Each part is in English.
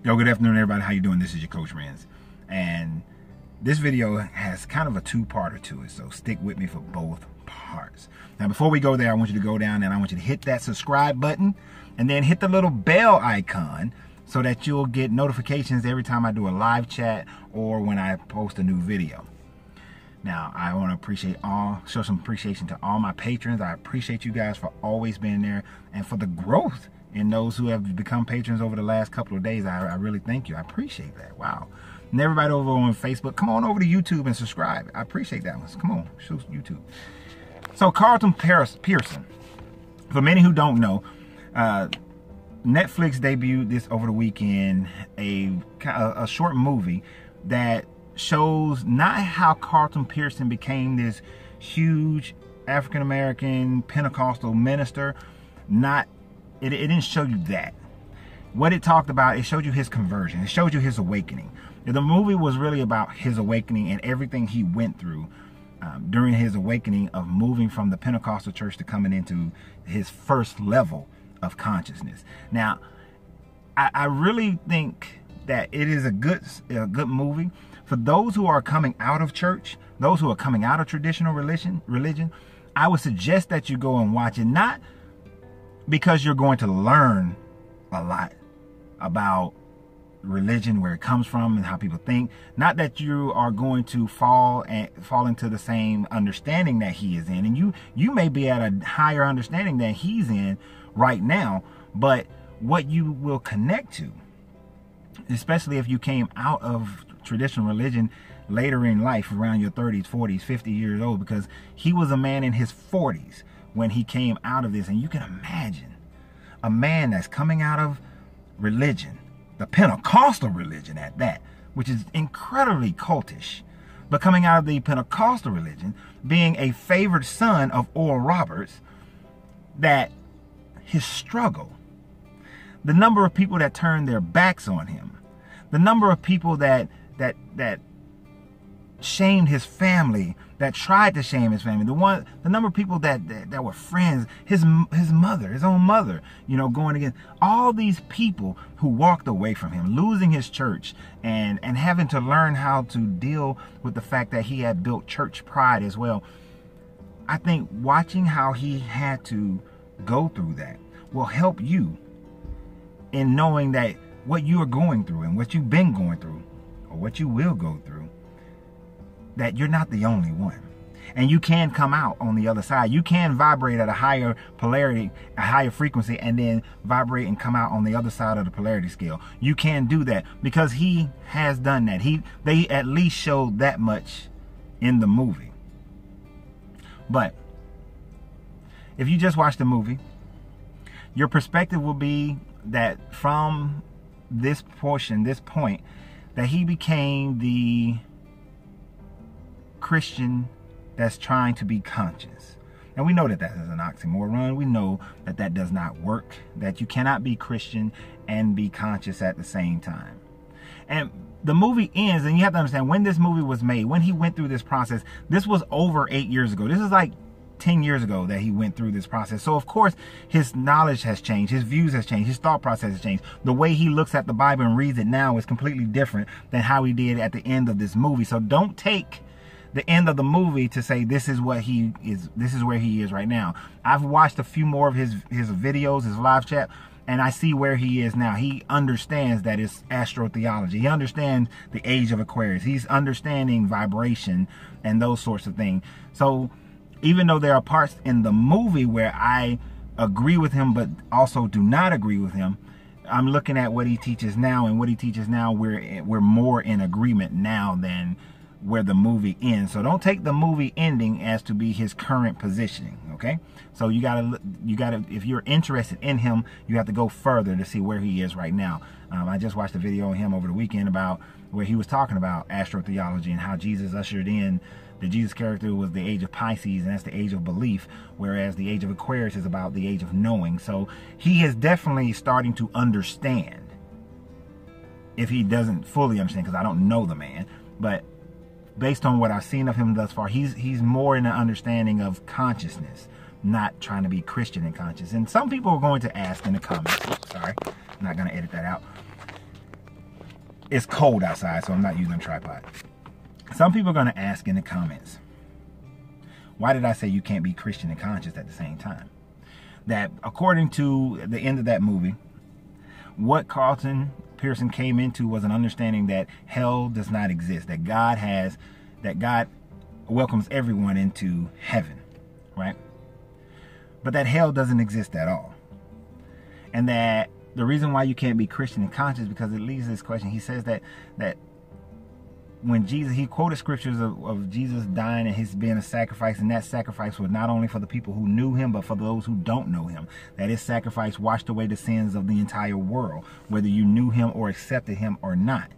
Yo, good afternoon, everybody. How you doing? This is your Coach Renz, and this video has kind of a two-parter to it, so stick with me for both parts. Now, before we go there, I want you to go down and I want you to hit that subscribe button, and then hit the little bell icon so that you'll get notifications every time I do a live chat or when I post a new video. Now, I want to show some appreciation to all my patrons. I appreciate you guys for always being there and for the growth in those who have become patrons over the last couple of days. I really thank you. I appreciate that. Wow. And everybody over on Facebook, come on over to YouTube and subscribe. I appreciate that one. Come on, show YouTube. So Carlton Pearson, for many who don't know, Netflix debuted this over the weekend, a short movie that shows not how Carlton Pearson became this huge African-American Pentecostal minister. It didn't show you that. What it talked about, it showed you his conversion. It showed you his awakening. The movie was really about his awakening and everything he went through during his awakening of moving from the Pentecostal church to coming into his first level of consciousness. Now, I really think that it is a good movie for those who are coming out of church, those who are coming out of traditional religion. I would suggest that you go and watch it, not because you're going to learn a lot about religion, where it comes from and how people think. Not that you are going to fall into the same understanding that he is in, and you may be at a higher understanding than he's in right now, but what you will connect to, especially if you came out of traditional religion later in life, around your 30s, 40s, 50 years old, because he was a man in his 40s when he came out of this. And you can imagine a man that's coming out of religion, the Pentecostal religion at that, which is incredibly cultish, but coming out of the Pentecostal religion, being a favored son of Oral Roberts, that his struggle, the number of people that turned their backs on him, the number of people that shamed his family, that tried to shame his family, the number of people that were friends, his mother, his own mother, going against all these people who walked away from him, losing his church and having to learn how to deal with the fact that he had built church pride as well. I think watching how he had to go through that will help you in knowing that what you are going through and what you've been going through, or what you will go through, that you're not the only one. And you can come out on the other side. You can vibrate at a higher polarity, a higher frequency, and then vibrate and come out on the other side of the polarity scale. You can do that because he has done that. They at least showed that much in the movie. But if you just watch the movie, your perspective will be that from this point, that he became the Christian that's trying to be conscious. And we know that that is an oxymoron. We know that that does not work, that you cannot be Christian and be conscious at the same time. And the movie ends, and you have to understand, when this movie was made, when he went through this process, this was over 8 years ago. This is like 10 years ago that he went through this process. So of course his knowledge has changed, his views has changed, his thought process has changed. The way he looks at the Bible and reads it now is completely different than how he did at the end of this movie. So don't take the end of the movie to say this is what he is, this is where he is right now. I've watched a few more of his videos, his live chat, and I see where he is now. He understands that it's astrotheology. He understands the age of Aquarius. He's understanding vibration and those sorts of things. So even though there are parts in the movie where I agree with him but also do not agree with him, I'm looking at what he teaches now, and what he teaches now, we're more in agreement now than where the movie ends. So don't take the movie ending as to be his current positioning, okay? So you gotta, if you're interested in him, you have to go further to see where he is right now. I just watched a video on him over the weekend about where he was talking about astrotheology and how Jesus ushered in, the Jesus character was the age of Pisces, and that's the age of belief, whereas the age of Aquarius is about the age of knowing. So he is definitely starting to understand, if he doesn't fully understand, because I don't know the man, but based on what I've seen of him thus far, he's more in the understanding of consciousness, not trying to be Christian and conscious. And some people are going to ask in the comments, oops, sorry, I'm not going to edit that out. it's cold outside, so I'm not using a tripod. Some people are going to ask in the comments, why did I say you can't be Christian and conscious at the same time? That according to the end of that movie, what Carlton Pearson came into was an understanding that hell does not exist, that God welcomes everyone into heaven, right? But that hell doesn't exist at all. And that the reason why you can't be Christian and conscious, because it leads to this question. He says that when Jesus, he quoted scriptures of Jesus dying and his being a sacrifice, and that sacrifice was not only for the people who knew him, but for those who don't know him. That his sacrifice washed away the sins of the entire world, whether you knew him or accepted him or not.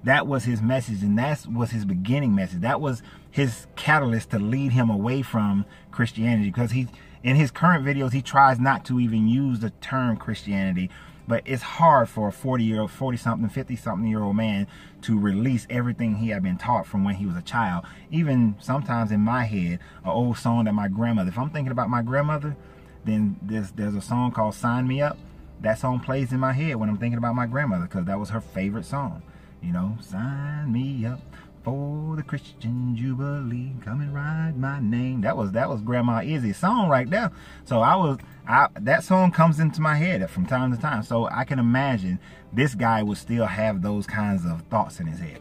That was his message, and that was his beginning message. That was his catalyst to lead him away from Christianity, because in his current videos, he tries not to even use the term Christianity. But it's hard for a 40-year-old, 40-something, 50-something-year-old man to release everything he had been taught from when he was a child. Even sometimes in my head, an old song that my grandmother, if I'm thinking about my grandmother, then there's a song called Sign Me Up. That song plays in my head when I'm thinking about my grandmother, because that was her favorite song. You know, sign me up for the Christian Jubilee, come and write my name. That was Grandma Izzy's song right there. So that song comes into my head from time to time. So I can imagine this guy would still have those kinds of thoughts in his head.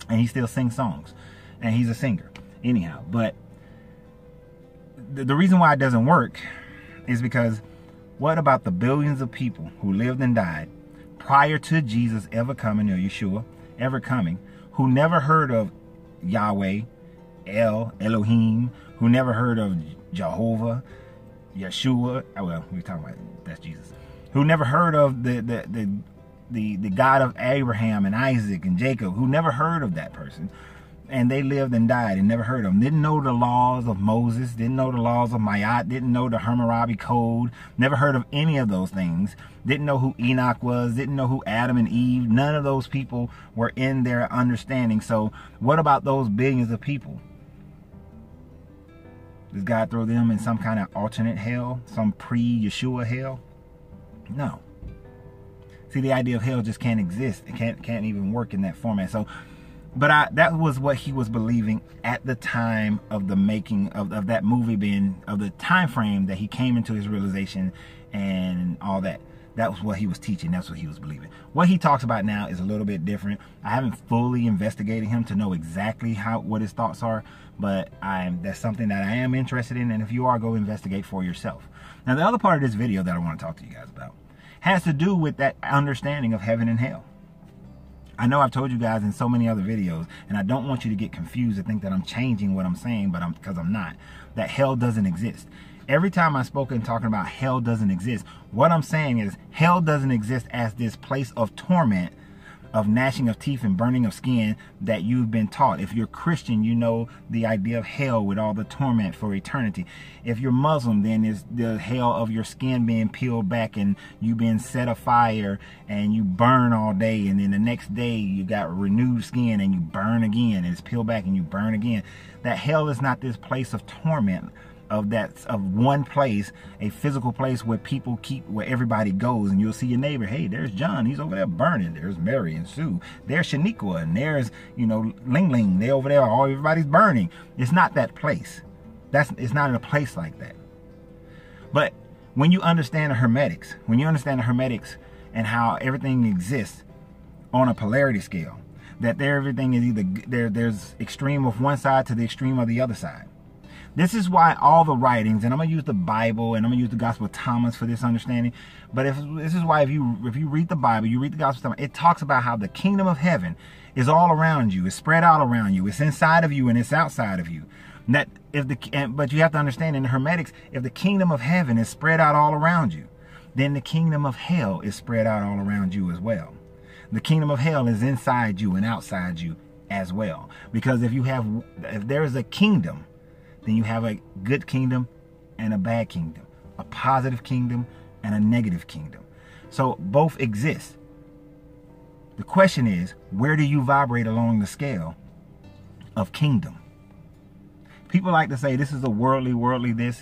And he still sings songs. And he's a singer. Anyhow, but the reason why it doesn't work is because what about the billions of people who lived and died prior to Jesus ever coming, or Yeshua ever coming, who never heard of Yahweh, Elohim, who never heard of Jehovah, Yeshua, well, we're talking about, that's Jesus, who never heard of the God of Abraham and Isaac and Jacob, who never heard of that person, and they lived and died and never heard of them, didn't know the laws of Moses, didn't know the laws of Mayat, didn't know the Hammurabi Code, never heard of any of those things, didn't know who Enoch was, didn't know who Adam and Eve, none of those people were in their understanding. So what about those billions of people? Does God throw them in some kind of alternate hell, some pre-Yeshua hell? No. See, the idea of hell just can't exist. It can't even work in that format. So, but that was what he was believing at the time of the making of that movie, being of the time frame that he came into his realization and all that. That was what he was teaching. That's what he was believing. What he talks about now is a little bit different. I haven't fully investigated him to know exactly what his thoughts are, but that's something that I am interested in. And if you are, go investigate for yourself. Now, the other part of this video that I want to talk to you guys about has to do with that understanding of heaven and hell. I know I've told you guys in so many other videos, and I don't want you to get confused and think that I'm changing what I'm saying, but because I'm not, that hell doesn't exist. Every time I've spoken talking about hell doesn't exist, what I'm saying is hell doesn't exist as this place of torment, of gnashing of teeth and burning of skin that you've been taught. If you're Christian, you know the idea of hell with all the torment for eternity. If you're Muslim, then it's the hell of your skin being peeled back and you being set afire and you burn all day, and then the next day you got renewed skin and you burn again, and it's peeled back and you burn again. That hell is not this place of torment, of one place, a physical place where people where everybody goes, and you'll see your neighbor. Hey, there's John, he's over there burning. There's Mary and Sue. There's Shaniqua, and there's, you know, Ling Ling. They over there. Everybody's burning. It's not that place. It's not in a place like that. But when you understand the Hermetics, and how everything exists on a polarity scale, that everything is either there's extreme of one side to the extreme of the other side. This is why all the writings, and I'm going to use the Bible and I'm going to use the Gospel of Thomas for this understanding, but this is why if you read the Bible, you read the Gospel of Thomas, it talks about how the kingdom of heaven is all around you. It's spread out around you. It's inside of you and it's outside of you. But you have to understand, in the Hermetics, if the kingdom of heaven is spread out all around you, then the kingdom of hell is spread out all around you as well. The kingdom of hell is inside you and outside you as well. Because if there is a kingdom, then you have a good kingdom and a bad kingdom, a positive kingdom and a negative kingdom. So both exist. The question is, where do you vibrate along the scale of kingdom? People like to say this is a worldly this,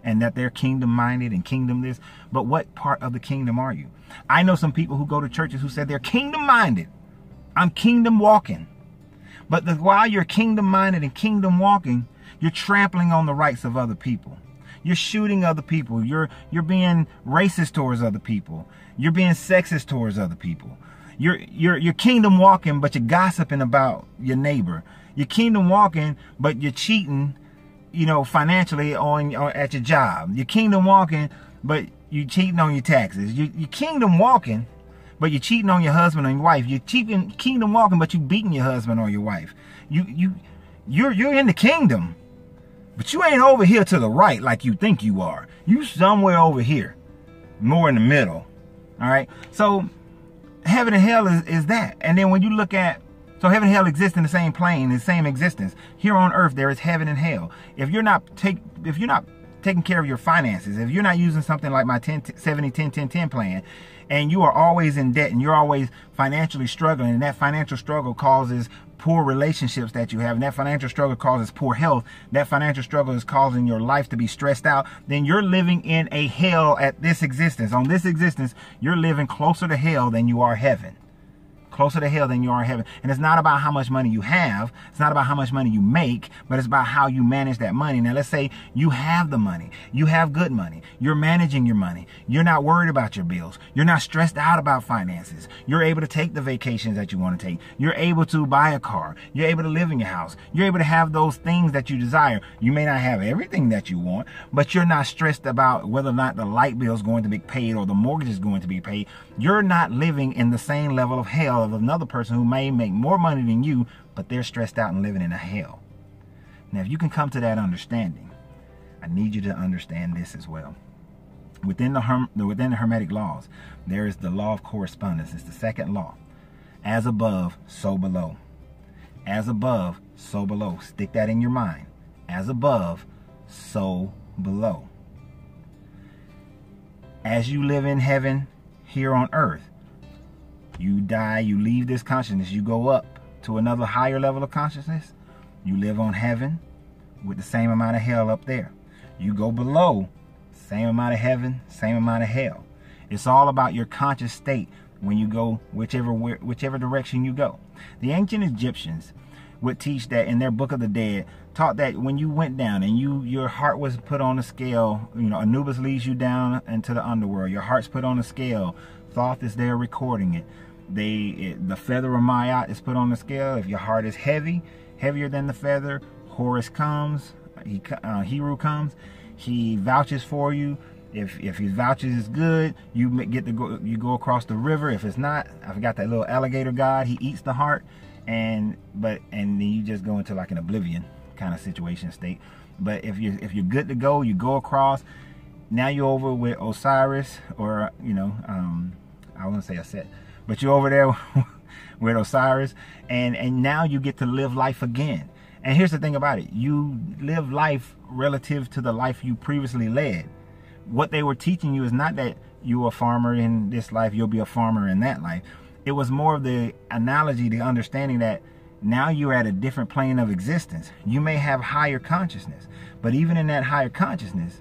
and that they're kingdom minded and kingdom this, but what part of the kingdom are you? I know some people who go to churches who said they're kingdom minded, I'm kingdom walking. But while you're kingdom minded and kingdom walking, you're trampling on the rights of other people. You're shooting other people. You're being racist towards other people. You're being sexist towards other people. You're kingdom walking, but you're gossiping about your neighbor. You're kingdom walking, but you're cheating, financially at your job. You're kingdom walking, but you're cheating on your taxes. You're kingdom walking, but you're cheating on your husband or your wife. You're kingdom walking, but you're beating your husband or your wife. You're in the kingdom, but you ain't over here to the right like you think you are. You somewhere over here, more in the middle. All right. So heaven and hell is that. And then when you look at, so heaven and hell exist in the same plane, in the same existence. Here on earth, there is heaven and hell. If you're not taking care of your finances, if you're not using something like my 70-10-10-10 plan, and you are always in debt and you're always financially struggling, and that financial struggle causes poor relationships that you have, and that financial struggle causes poor health, that financial struggle is causing your life to be stressed out, then you're living in a hell at this existence. On this existence, you're living closer to hell than you are heaven. Closer to hell than you are heaven. And it's not about how much money you have. It's not about how much money you make, but it's about how you manage that money. Now, let's say you have the money. You have good money. You're managing your money. You're not worried about your bills. You're not stressed out about finances. You're able to take the vacations that you want to take. You're able to buy a car. You're able to live in your house. You're able to have those things that you desire. You may not have everything that you want, but you're not stressed about whether or not the light bill is going to be paid or the mortgage is going to be paid. You're not living in the same level of hell of another person who may make more money than you, but they're stressed out and living in a hell. Now, if you can come to that understanding, I need you to understand this as well. Within the Hermetic laws, there is the law of correspondence. It's the second law. As above, so below. As above, so below. Stick that in your mind. As above, so below. As you live in heaven here on earth, you die, you leave this consciousness, you go up to another higher level of consciousness. You live on heaven with the same amount of hell up there. You go below, same amount of heaven, same amount of hell. It's all about your conscious state when you go whichever direction you go. The ancient Egyptians would teach that in their Book of the Dead, taught that when you went down and your heart was put on a scale, Anubis leads you down into the underworld. Your heart's put on a scale. Thoth is there recording it. The feather of Ma'at is put on the scale. If your heart is heavier than the feather, Horus comes, Heru comes, he vouches for you. If his vouches is good, you go across the river. If it's not, I forgot that little alligator god, he eats the heart, and then you just go into like an oblivion kind of situation state. But if you're good to go, you go across. Now you're over with Osiris, or I wouldn't say Set, but you're over there with Osiris, and now you get to live life again. And here's the thing about it. You live life relative to the life you previously led. What they were teaching you is not that you're a farmer in this life, you'll be a farmer in that life. It was more of the analogy, the understanding that now you're at a different plane of existence. You may have higher consciousness, but even in that higher consciousness,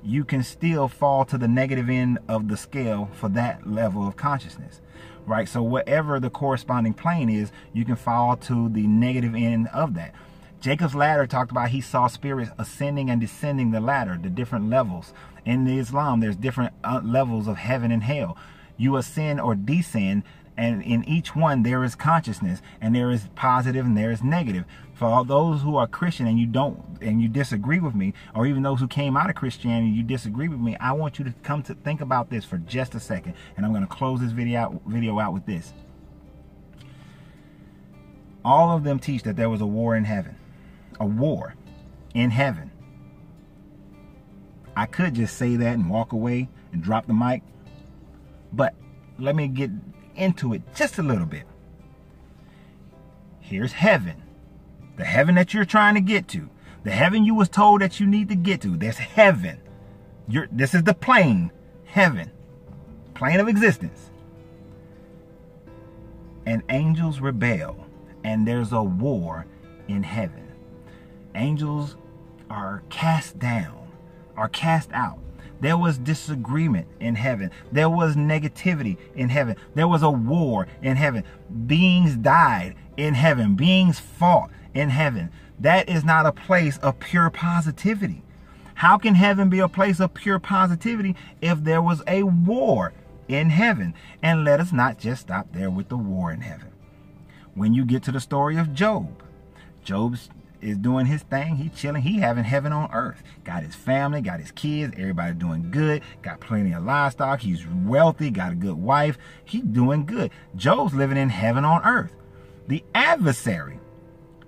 you can still fall to the negative end of the scale for that level of consciousness, right? So whatever the corresponding plane is, you can fall to the negative end of that. Jacob's ladder talked about he saw spirits ascending and descending the ladder, the different levels. In Islam, there's different levels of heaven and hell. You ascend or descend, and in each one there is consciousness, and there is positive and there is negative. For all those who are Christian and you disagree with me, or even those who came out of Christianity, you disagree with me, I want you to come to think about this for just a second, and I'm going to close this video out with this. All of them teach that there was a war in heaven. A war in heaven. I could just say that and walk away and drop the mic, but let me get into it just a little bit. Here's heaven. The heaven that you're trying to get to. The heaven you was told that you need to get to. There's heaven. This is the plane. Heaven. Plane of existence. And angels rebel. And there's a war in heaven. Angels are cast down. Are cast out. There was disagreement in heaven. There was negativity in heaven. There was a war in heaven. Beings died in heaven. Beings fought in heaven. That is not a place of pure positivity. How can heaven be a place of pure positivity if there was a war in heaven? And let us not just stop there with the war in heaven. When you get to the story of Job, Job is doing his thing. He chilling. He having heaven on earth. Got his family, got his kids. Everybody doing good. Got plenty of livestock. He's wealthy. Got a good wife. He's doing good. Job's living in heaven on earth. The adversary.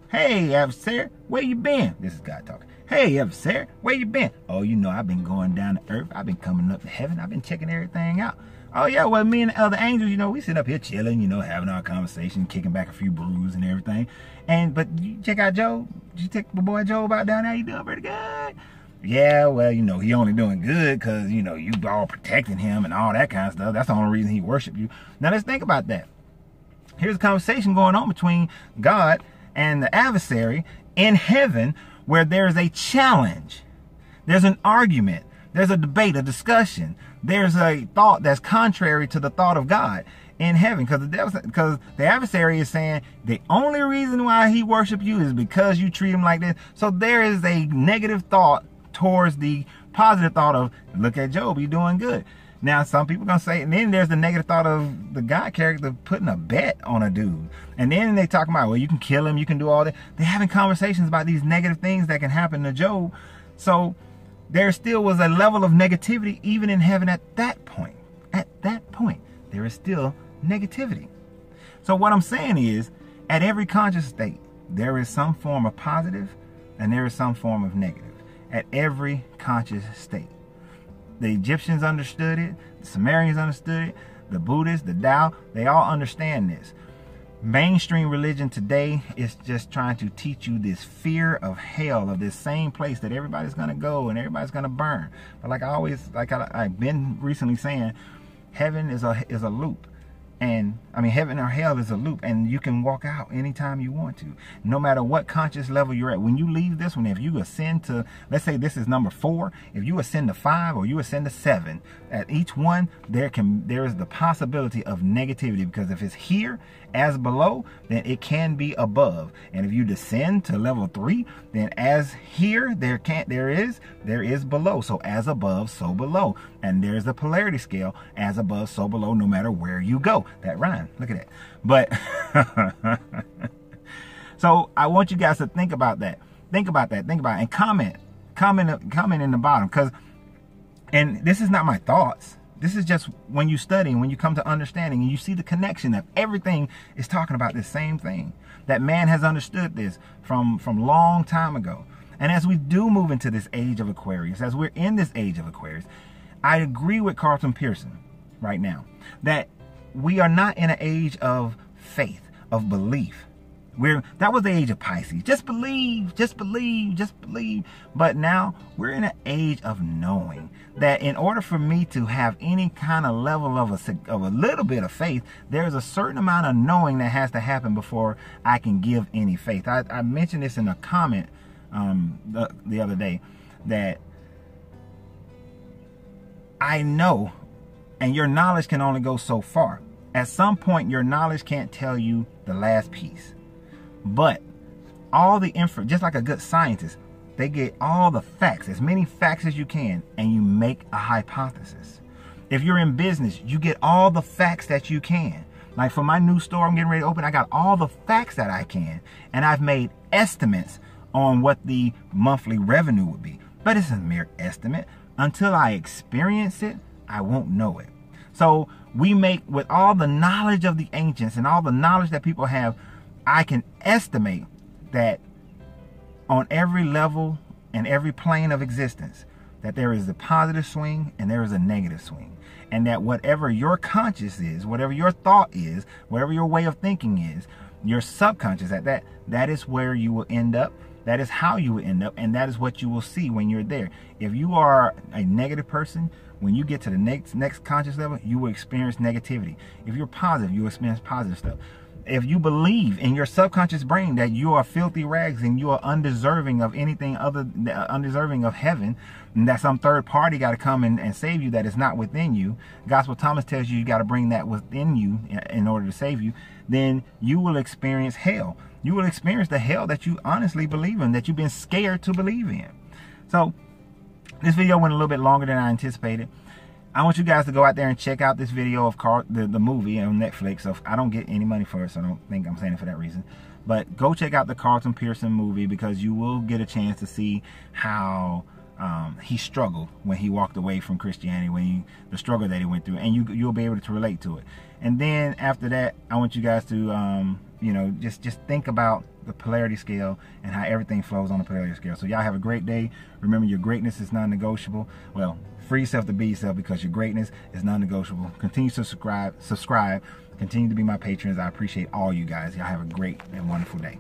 Hey, adversary, where you been? This is God talking. Hey, adversary, where you been? Oh, you know, I've been going down to earth. I've been coming up to heaven. I've been checking everything out. Oh, yeah, well, me and the other angels, you know, we sit up here chilling, you know, having our conversation, kicking back a few brews and everything. But you check out Job. Did you take my boy Job out down there? He doing pretty good. Yeah, well, you know, he only doing good because, you know, you all protecting him and all that kind of stuff. That's the only reason he worshiped you. Now, let's think about that. Here's a conversation going on between God and the adversary in heaven where there's a challenge. There's an argument. There's a debate, a discussion. There's a thought that's contrary to the thought of God in heaven, because the adversary is saying the only reason why he worships you is because you treat him like this. So there is a negative thought towards the positive thought of, look at Job, he's doing good. Now, some people are going to say, and then there's the negative thought of the God character putting a bet on a dude. And then they talk about, well, you can kill him, you can do all that. They're having conversations about these negative things that can happen to Job. So there still was a level of negativity even in heaven at that point. At that point, there is still negativity. So what I'm saying is, at every conscious state, there is some form of positive and there is some form of negative. At every conscious state. The Egyptians understood it. The Sumerians understood it. The Buddhists, the Tao, they all understand this. Mainstream religion today is just trying to teach you this fear of hell, of this same place that everybody's going to go and everybody's going to burn. But like I've been recently saying, heaven is a loop. And I mean, heaven or hell is a loop, and you can walk out anytime you want to, no matter what conscious level you're at. When you leave this one, if you ascend to, let's say this is number 4, if you ascend to 5 or you ascend to 7, at each one there is the possibility of negativity, because if it's here as below, then it can be above. And if you descend to level 3, then as here there is below. So as above, so below. And there's the polarity scale, as above, so below, no matter where you go. That rhyme, look at that. But so I want you guys to think about that. Think about that. Think about it, and comment in the bottom, because, and this is not my thoughts. This is just when you study, when you come to understanding, and you see the connection that everything is talking about the same thing. That man has understood this from long time ago. And as we do move into this age of Aquarius, as we're in this age of Aquarius, I agree with Carlton Pearson right now that we are not in an age of faith, of belief. That was the age of Pisces. Just believe, just believe, just believe. But now we're in an age of knowing that in order for me to have any kind of level of a little bit of faith, there's a certain amount of knowing that has to happen before I can give any faith. I mentioned this in a comment the other day, that I know, and your knowledge can only go so far. At some point, your knowledge can't tell you the last piece. But all the info, just like a good scientist, they get all the facts, as many facts as you can, and you make a hypothesis. If you're in business, you get all the facts that you can. Like for my new store I'm getting ready to open, I got all the facts that I can, and I've made estimates on what the monthly revenue would be. But it's a mere estimate. Until I experience it, I won't know it. So we make, with all the knowledge of the ancients and all the knowledge that people have, I can estimate that on every level and every plane of existence, that there is a positive swing and there is a negative swing. And that whatever your conscious is, whatever your thought is, whatever your way of thinking is, your subconscious, that is where you will end up. That is how you will end up, and that is what you will see when you're there. If you are a negative person, when you get to the next conscious level, you will experience negativity. If you're positive, you will experience positive stuff. if you believe in your subconscious brain that you are filthy rags and you are undeserving of anything other than undeserving of heaven, and that some third party got to come and save you that is not within you, Gospel Thomas tells you got to bring that within you in order to save you, then you will experience hell. You will experience the hell that you honestly believe in, that you've been scared to believe in. So this video went a little bit longer than I anticipated. I want you guys to go out there and check out this video of the movie on Netflix. So I don't get any money for it, so I don't think I'm saying it for that reason. But go check out the Carlton Pearson movie, because you will get a chance to see how he struggled when he walked away from Christianity, the struggle that he went through, and you'll be able to relate to it. And then after that, I want you guys to you know, just think about the polarity scale and how everything flows on the polarity scale. So y'all have a great day. Remember, your greatness is non-negotiable. Well, free yourself to be yourself, because your greatness is non-negotiable. Continue to subscribe. Continue to be my patrons. I appreciate all you guys. Y'all have a great and wonderful day.